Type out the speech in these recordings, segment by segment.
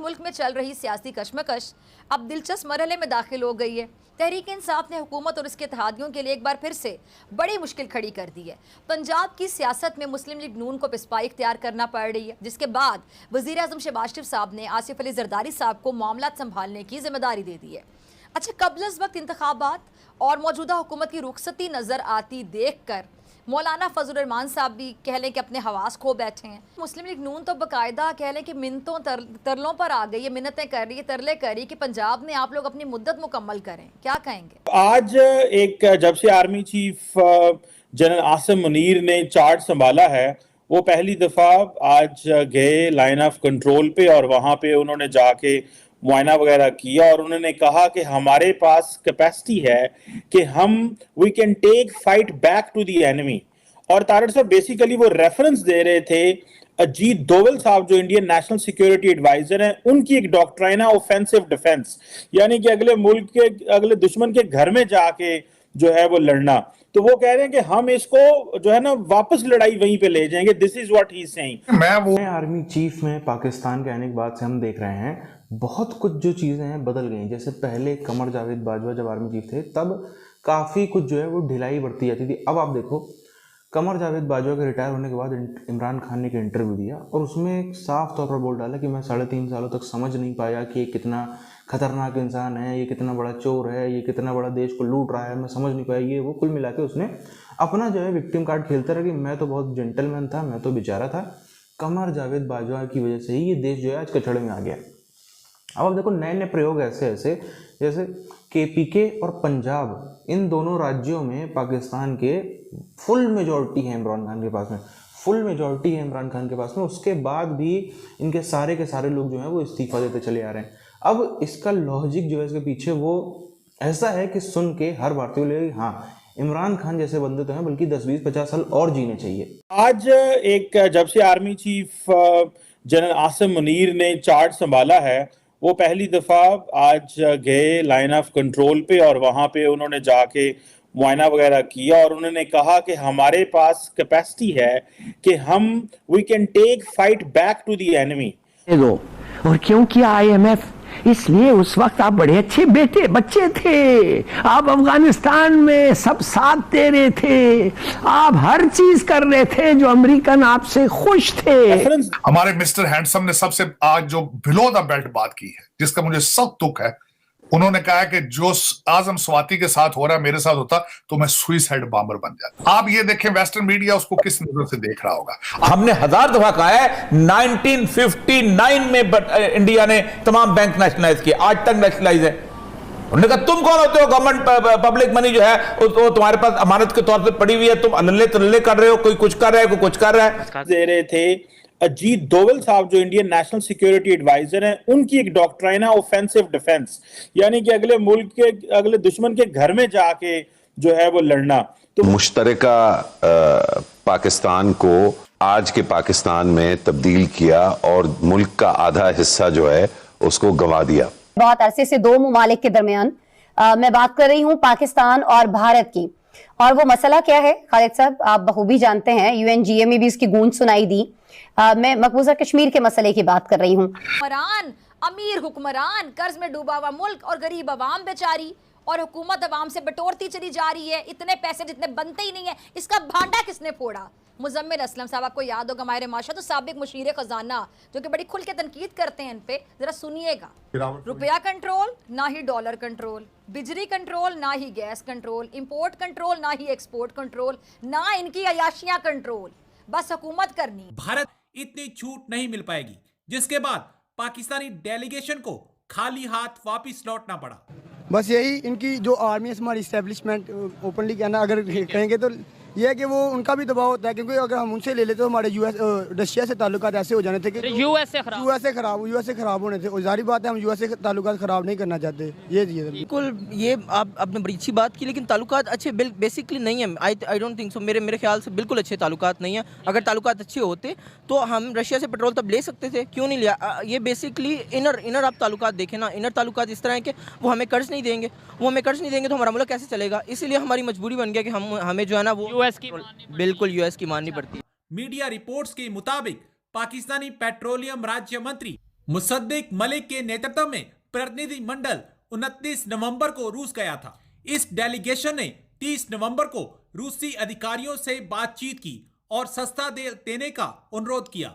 मुल्क में चल रही सियासी कशमकश अब दिलचस्प मरहले में दाखिल हो गई है। तहरीक इंसाफ ने हुकूमत और उसके इत्तेहादियों के लिए एक बार फिर से बड़ी मुश्किल खड़ी कर दी है। पंजाब की सियासत में मुस्लिम लीग नून को पिस्पाई इख्तियार करना पड़ रही है, जिसके बाद वज़ीर आज़म शहबाज शरीफ साहब ने आसिफ अली जरदारी साहब को मामला संभालने की जिम्मेदारी दे दी है। अच्छा, कबल अज़ वक्त इंतखाबात और मौजूदा हुकूमत की रुखसती नज़र आती देख कर मौलाना फजल रहमान साहब भी कह लें कि अपने हवास खो बैठे हैं। मुस्लिम लीग नून तो बाकायदा कह लें कि मिन्नतों तरलों पर आ गई है, मिन्नतें कर रही है, तरले कर रही है कि पंजाब में आप लोग अपनी मुद्दत मुकम्मल करें। क्या कहेंगे? आज जब से army chief general Asim Munir ने चार्ज संभाला है, वो पहली दफा आज गए लाइन ऑफ कंट्रोल पे और वहां पे उन्होंने जाके मुआयना वगैरह किया और उन्होंने कहा कि हमारे पास कैपेसिटी है कि we can take fight back to the enemy. और तारड़ साहब बेसिकली वो रेफरेंस दे रहे थे अजीत डोवल साहब जो इंडियन नेशनल सिक्योरिटी एडवाइजर हैं, उनकी एक डॉक्ट्राइन है ऑफेंसिव डिफेंस, यानी कि अगले दुश्मन के घर में जाके जो है वो लड़ना। तो वो कह रहे हैं कि हम इसको जो है ना वापस लड़ाई वहीं पे ले जाएंगे। This is what he is saying. Army chief में पाकिस्तान के आने के बाद से हम देख रहे हैं बहुत कुछ जो चीज़ें हैं बदल गई। जैसे पहले कमर जावेद बाजवा जब आर्मी चीफ थे तब काफ़ी कुछ जो है वो ढिलाई बढ़ती जाती थी। अब आप देखो कमर जावेद बाजवा के रिटायर होने के बाद इमरान खान ने एक इंटरव्यू दिया और उसमें एक साफ तौर पर बोल डाला कि मैं 3.5 सालों तक समझ नहीं पाया कि ये कितना खतरनाक इंसान है, ये कितना बड़ा चोर है, ये कितना बड़ा देश को लूट रहा है, मैं समझ नहीं पाया। ये वो कुल मिला के उसने अपना जो है विक्टिम कार्ड खेलता रहा कि मैं तो बहुत जेंटलमैन था, मैं तो बेचारा था। कमर जावेद बाजवा की वजह से ही ये देश जो है आज कचड़े में आ गया। अब आप देखो नए नए प्रयोग ऐसे जैसे केपीके और पंजाब, इन दोनों राज्यों में पाकिस्तान के फुल मेजॉरिटी है इमरान खान के पास में, फुल मेजॉरिटी है इमरान खान के पास में। उसके बाद भी इनके सारे के सारे लोग जो हैं वो इस्तीफा देते चले आ रहे हैं। अब इसका लॉजिक जो है इसके पीछे वो ऐसा है कि सुन के हर भारतीय को लगे हाँ इमरान खान जैसे बंदे तो हैं, बल्कि 10, 20, 50 साल और जीने चाहिए। आज जब से army chief general Asim Munir ने चार्ज संभाला है, वो पहली दफा आज गए लाइन ऑफ कंट्रोल पे और वहां पे उन्होंने जाके मुआयना वगैरह किया और उन्होंने कहा कि हमारे पास कैपेसिटी है कि we can take fight back to the enemy. और क्यों किया IMF? इसलिए उस वक्त आप बड़े अच्छे बच्चे थे, आप अफगानिस्तान में सब साथ दे रहे थे, आप हर चीज कर रहे थे जो अमेरिकन आपसे खुश थे। हमारे मिस्टर हैंडसम ने सबसे आज जो बिलो द बेल्ट बात की है, जिसका मुझे सख्त दुख है, उन्होंने कहा कि जो आजम स्वाति के साथ हो रहा है मेरे साथ होता तो मैं सुइसाइड बॉम्बर बन जाता। आप ये देखें वेस्टर्न मीडिया उसको किस नजर से देख रहा होगा। हमने 1000 दफा कहा है 1959 में इंडिया ने तमाम बैंक नेशनलाइज किए, आज तक नेशनलाइज है। उन्होंने कहा तुम कौन होते हो, गवर्नमेंट पब्लिक मनी जो है वो तुम्हारे पास अमानत के तौर पर पड़ी हुई है, तुम अल्ले तल्ले कर रहे हो, कोई कुछ कर रहा है, कोई कुछ कर रहा है। दे रहे थे अजीत डोवल साहब जो इंडियन नेशनल सिक्योरिटी एडवाइजर हैं, उनकी एक डॉक्ट्राइन है ऑफेंसिव डिफेंस, यानी कि अगले दुश्मन के घर में जाके जो है वो लड़ना। तो मुश्तरका पाकिस्तान को आज के पाकिस्तान में तब्दील किया और मुल्क का आधा हिस्सा जो है उसको गंवा दिया। बहुत अरसे से दो ममालिक के दरमियान मैं बात कर रही हूँ पाकिस्तान और भारत की, और वो मसला क्या है खालिद साहब आप बखूबी जानते हैं, UNGA में भी इसकी गूंज सुनाई दी। मैं मकबूजा कश्मीर के मसले की बात कर रही हूँ। अमीर हुक्मरान, कर्ज में डूबा हुआ मुल्क और गरीब अवाम बेचारी, और हुकूमत अवाम से बटोरती चली जा रही है। इतने पैसे जितने बनते ही नहीं है, इसका भांडा किसने फोड़ा? मुजम्मिल असलम साहब, आपको याद होगा माहिर माशा तो साबिक मुशीर खजाना जो कि बड़ी खुल के तनकीद करते हैं इन पे, जरा सुनिएगा। रुपया कंट्रोल ना ही डॉलर कंट्रोल, बिजली कंट्रोल ना ही गैस कंट्रोल, इंपोर्ट कंट्रोल ना ही एक्सपोर्ट कंट्रोल, ना इनकी अयाशियां कंट्रोल, बस हुकूमत करनी। भारत इतनी छूट नहीं मिल पाएगी, जिसके बाद पाकिस्तानी डेलीगेशन को खाली हाथ वापस लौटना पड़ा। बस यही इनकी जो आर्मी हमारी इस्टेब्लिशमेंट ओपनली कहना अगर कहेंगे तो ये है कि वो उनका भी दबाव होता है, क्योंकि अगर हम उनसे ले लेते तो हमारे रशिया से ताल्लुकात ऐसे हो जाने थे कि यूएस से खराब होने थे, और जारी बात है हम यूएस से ताल्लुकात खराब नहीं करना चाहते। ये बिल्कुल, ये आपने बड़ी अच्छी बात की, लेकिन ताल्लुकात अच्छे बेसिकली नहीं है। आई डोंट थिंक सो, मेरे ख्याल से बिल्कुल अच्छे ताल्लुकात नहीं है। अगर ताल्लुकात अच्छे होते तो हम रशिया से पेट्रोल तब ले सकते थे, क्यों नहीं लिया? ये बेसिकली इनर आप ताल्लुकात देखें ना, इनर ताल्लुकात इस तरह है कि वो हमें कर्ज नहीं देंगे, तो हमारा मुल्क कैसे चलेगा? इसीलिए हमारी मजबूरी बन गया कि हमें जो है ना वो बिल्कुल यूएस की माननी पड़ती है। मीडिया रिपोर्ट्स के मुताबिक पाकिस्तानी पेट्रोलियम राज्य मंत्री मुसद्दिक मलिक के नेतृत्व में प्रतिनिधि मंडल 29 नवंबर को रूस गया था। इस डेलीगेशन ने 30 नवंबर को रूसी अधिकारियों से बातचीत की और सस्ता तेल देने का अनुरोध किया।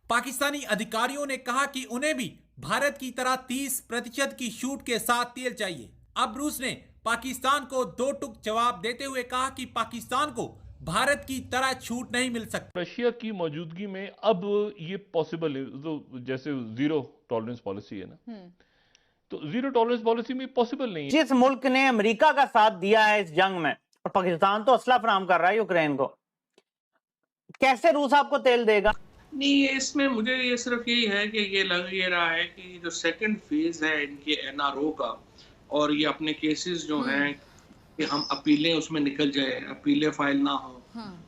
पाकिस्तानी अधिकारियों ने कहा कि उन्हें भी भारत की तरह 30% की छूट के साथ तेल चाहिए। अब रूस ने पाकिस्तान को दो टूक जवाब देते हुए कहा कि पाकिस्तान को भारत की तरह छूट नहीं मिल सकती। रशिया की मौजूदगी में अब ये पॉसिबल है, तो जैसे जीरो टॉलरेंस पॉलिसी है ना, तो जीरो टॉलरेंस पॉलिसी में पॉसिबल नहीं है। जिस मुल्क ने अमेरिका का साथ दिया है इस जंग में, और पाकिस्तान तो असला फराहम कर रहा है यूक्रेन को, कैसे रूस आपको तेल देगा? नहीं, इसमें मुझे ये सिर्फ यही है कि ये लग ये रहा है कि जो सेकंड फेज है इनके एनआरओ का, और ये अपने केसेस जो हैं कि हम अपीलें उसमें निकल जाए, अपीलें फाइल ना हो,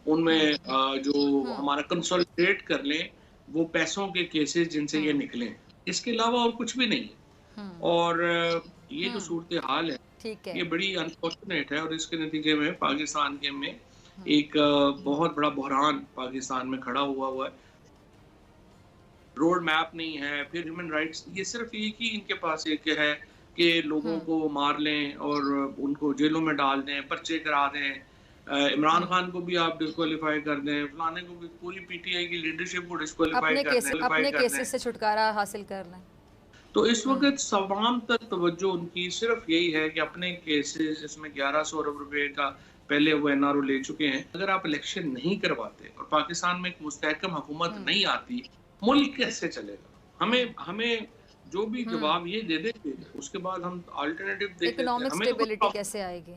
उनमें जो हमारा कंसोलिडेट कर लें वो पैसों के केसेस जिनसे ये निकलें, इसके अलावा और कुछ भी नहीं है। और ये जो सूरत हाल है ये बड़ी अनफॉर्चुनेट है, और इसके नतीजे में पाकिस्तान के में एक बहुत बड़ा बहरान पाकिस्तान में खड़ा हुआ है। रोड मैप नहीं है, फिर ह्यूमन राइट्स, ये सिर्फ एक ही इनके पास एक है कि लोगों को मार लें और उनको जेलों में डाल दें, पर्चे करा दें, इमरान खान को भी आप डिस्क्वालीफाई कर दें, फलाने को भी, पूरी पीटीआई की लीडरशिप को डिस्क्वालीफाई कर दें, अपने केसेस से छुटकारा हासिल कर लें। तो इस वक्त तमाम तक तवज्जो उनकी सिर्फ यही है कि अपने केसेस, इसमें 1100 अरब रुपए का पहले वो एनआरओ ले चुके हैं। अगर आप इलेक्शन नहीं करवाते और पाकिस्तान में एक मुस्तहकम हुकूमत नहीं आती, मुल्क कैसे चलेगा? हमें जो भी जवाब ये दे देंगे उसके बाद हम अल्टरनेटिव देखेंगे। इकोनॉमिक स्टेबिलिटी कैसे आएगी?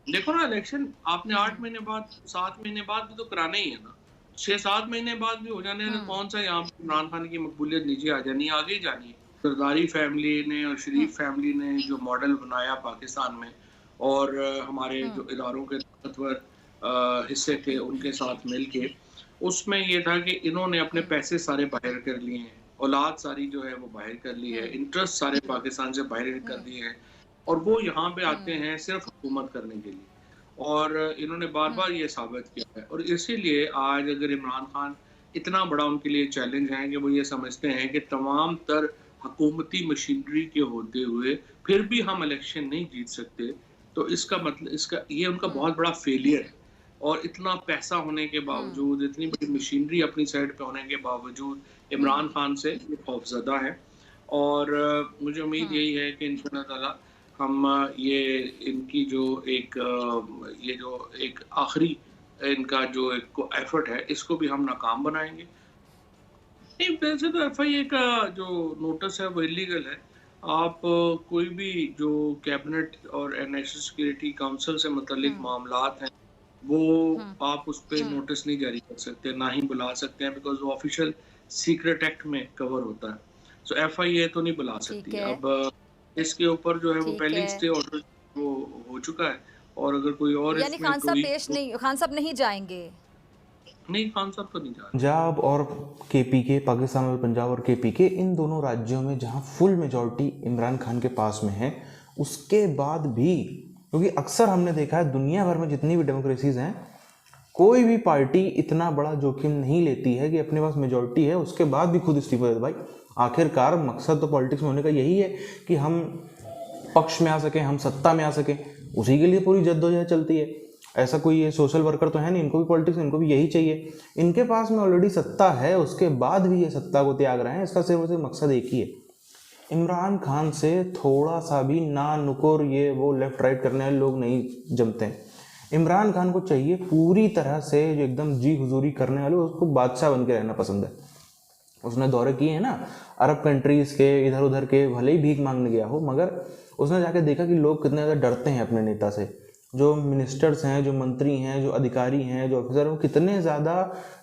देखो ना, इलेक्शन आपने 8 महीने बाद, 7 महीने बाद भी तो कराना ही है ना, 6-7 महीने बाद भी हो जाने हैं, कौन सा यहाँ इमरान खान की मकबूलियत नीचे आ जानी है, आगे ही जानी है। सरदारी फैमिली ने और शरीफ फैमिली ने जो मॉडल बनाया पाकिस्तान में, और हमारे जो इदारों के ताकतवर हिस्से थे उनके साथ मिलके, उसमें ये था कि इन्होंने अपने पैसे सारे बाहर कर लिए हैं, औलाद सारी जो है वो बाहर कर ली है, इंटरेस्ट सारे पाकिस्तान से बाहर कर दिए हैं, और वो यहाँ पे आते हैं सिर्फ हुकूमत करने के लिए, और इन्होंने बार बार ये साबित किया है। और इसीलिए आज अगर इमरान खान, इतना बड़ा उनके लिए चैलेंज है कि वो ये समझते हैं कि तमाम तर हुकूमती मशीनरी के होते हुए फिर भी हम इलेक्शन नहीं जीत सकते, तो इसका मतलब ये उनका बहुत बड़ा फेलियर है। और इतना पैसा होने के बावजूद, इतनी बड़ी मशीनरी अपनी साइड पे होने के बावजूद इमरान खान से ये खौफजदा है। और मुझे उम्मीद यही है कि इंशाअल्लाह ताला हम ये इनकी जो एक आखिरी इनका जो एक एफर्ट है, इसको भी हम नाकाम बनाएंगे। नहीं, वैसे तो एफआईए का जो नोटिस है वो इलीगल है। आप कोई भी जो कैबिनेट और नेशनल सिक्योरिटी काउंसिल से मुतल्लिक मामलात हैं वो आप उस पर नोटिस नहीं जारी कर सकते, ना ही बुला सकते हैं, बिकॉज वो ऑफिशियल सीक्रेट एक्ट में कवर होता है। सो एफआईए तो नहीं बुला सकती। अब इसके ऊपर जो है वो पहले स्टे ऑर्डर वो हो चुका है, और अगर कोई और यानी खान साहब नहीं जाएंगे? नहीं, खान साहब तो नहीं जा रहे। पंजाब और केपीके, पाकिस्तान और पंजाब और केपीके, इन दोनों राज्यों में जहां फुल मेजॉरिटी इमरान खान के पास में है, उसके बाद भी, क्योंकि अक्सर हमने देखा है दुनिया भर में जितनी भी डेमोक्रेसीज हैं, कोई भी पार्टी इतना बड़ा जोखिम नहीं लेती है कि अपने पास मेजॉरिटी है उसके बाद भी खुद इस्तीफा दे। भाई आखिरकार मकसद तो पॉलिटिक्स में होने का यही है कि हम पक्ष में आ सकें, हम सत्ता में आ सकें, उसी के लिए पूरी जद्दोजहद चलती है। ऐसा कोई ये सोशल वर्कर तो है नहीं, इनको भी पॉलिटिक्स, इनको भी यही चाहिए। इनके पास में ऑलरेडी सत्ता है, उसके बाद भी ये सत्ता को त्याग रहे हैं, इसका सिर्फ और सिर्फ मकसद एक ही है, इमरान खान से थोड़ा सा भी ना नुकुर ये वो लेफ्ट राइट करने वाले लोग नहीं जमते हैं। इमरान खान को चाहिए पूरी तरह से जो एकदम जी हुजूरी करने वाले, उसको बादशाह बन के रहना पसंद है। उसने दौरे किए हैं ना अरब कंट्रीज़ के, इधर उधर के, भले ही भीख मांगने गया हो, मगर उसने जाके देखा कि लोग कितने ज़्यादा डरते हैं अपने नेता से। जो मिनिस्टर्स हैं, जो मंत्री हैं, जो अधिकारी हैं, जो ऑफिसर हैं, वो कितने ज़्यादा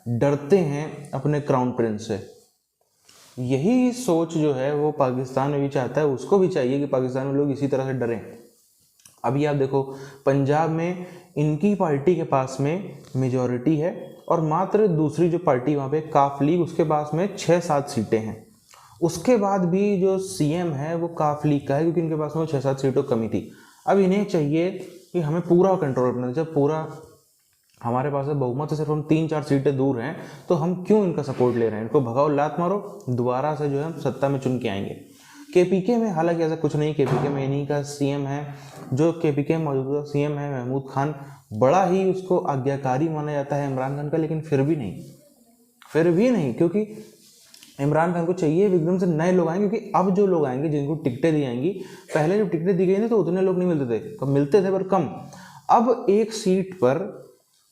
डरते हैं अपने क्राउन प्रिंस से। यही सोच जो है वो पाकिस्तान में भी चाहता है, उसको भी चाहिए कि पाकिस्तान में लोग इसी तरह से डरें। अभी आप देखो पंजाब में इनकी पार्टी के पास में मेजॉरिटी है, और मात्र दूसरी जो पार्टी वहाँ पे काफ लीग, उसके पास में 6-7 सीटें हैं। उसके बाद भी जो सीएम है वो काफ लीग का है, क्योंकि इनके पास में 6-7 सीटों कमी थी। अब इन्हें चाहिए कि हमें पूरा कंट्रोल करना, जब पूरा हमारे पास है बहुमत से सिर्फ हम 3-4 सीटें दूर हैं, तो हम क्यों इनका सपोर्ट ले रहे हैं? इनको भगाओ, लात मारो, दोबारा से जो है हम सत्ता में चुन के आएंगे। केपीके में हालांकि ऐसा कुछ नहीं, केपीके में इन्हीं का सीएम है, जो केपीके में मौजूदा सीएम है महमूद खान, बड़ा ही उसको आज्ञाकारी माना जाता है इमरान खान का, लेकिन फिर भी नहीं, क्योंकि इमरान खान को चाहिए एकदम से नए लोग आएंगे, क्योंकि अब जो लोग आएंगे जिनको टिकटें दी जाएंगी, पहले जब टिकटें दी गई ना तो उतने लोग नहीं मिलते थे पर कम। अब एक सीट पर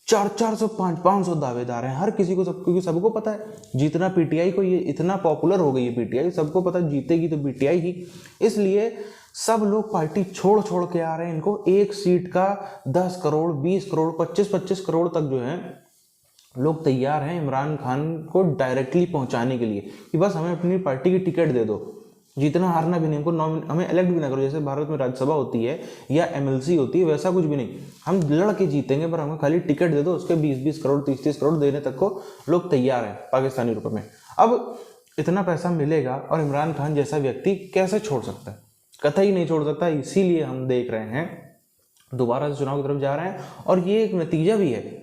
400 500 दावेदार हैं, हर किसी को, क्योंकि सबको पता है जीतना पीटीआई को, ये इतना पॉपुलर हो गई है पीटीआई, सबको पता है जीतेगी तो पीटीआई ही, इसलिए सब लोग पार्टी छोड़ के आ रहे हैं। इनको एक सीट का 10 करोड़ 20 करोड़ 25 करोड़ तक जो है लोग तैयार हैं इमरान खान को डायरेक्टली पहुंचाने के लिए, कि बस हमें अपनी पार्टी की टिकट दे दो, जीतना हारना भी नहीं, हमको हमें इलेक्ट भी ना करो, जैसे भारत में राज्यसभा होती है या एमएलसी होती है, वैसा कुछ भी नहीं, हम लड़ के जीतेंगे पर हमें खाली टिकट दे दो, उसके 20-20 करोड़ 30-30 करोड़ देने तक को लोग तैयार हैं पाकिस्तानी रुपए में। अब इतना पैसा मिलेगा और इमरान खान जैसा व्यक्ति कैसे छोड़ सकता है? कतई नहीं छोड़ सकता। इसीलिए हम देख रहे हैं दोबारा से चुनाव की तरफ जा रहे हैं, और ये एक नतीजा भी है